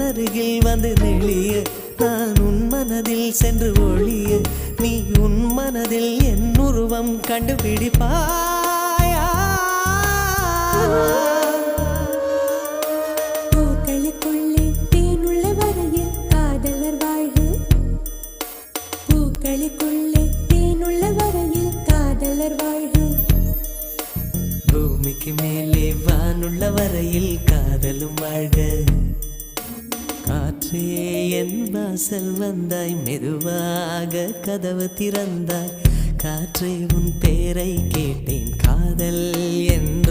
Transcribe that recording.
அருகில் வந்து நெளிய நான் உன் மனதில் சென்று ஒளிய நீ உன் மனதில் என் உருவம் கண்டுபிடிப்பாயா பூக்களுக்குள்ளே தேனுள்ள வரையில் காதலர் வாழ்வு பூக்களுக்குள்ளே தேனுள்ள வரையில் காதலர் வாழ்வு பூமிக்கு மேலே வானுள்ள வரையில் காதலும் வாழ்க காற்றே என் வாசல் வந்தாய் மெதுவாக கதவு திறந்தாய் காற்றே உன் பேரை கேட்டேன் காதல் என்ற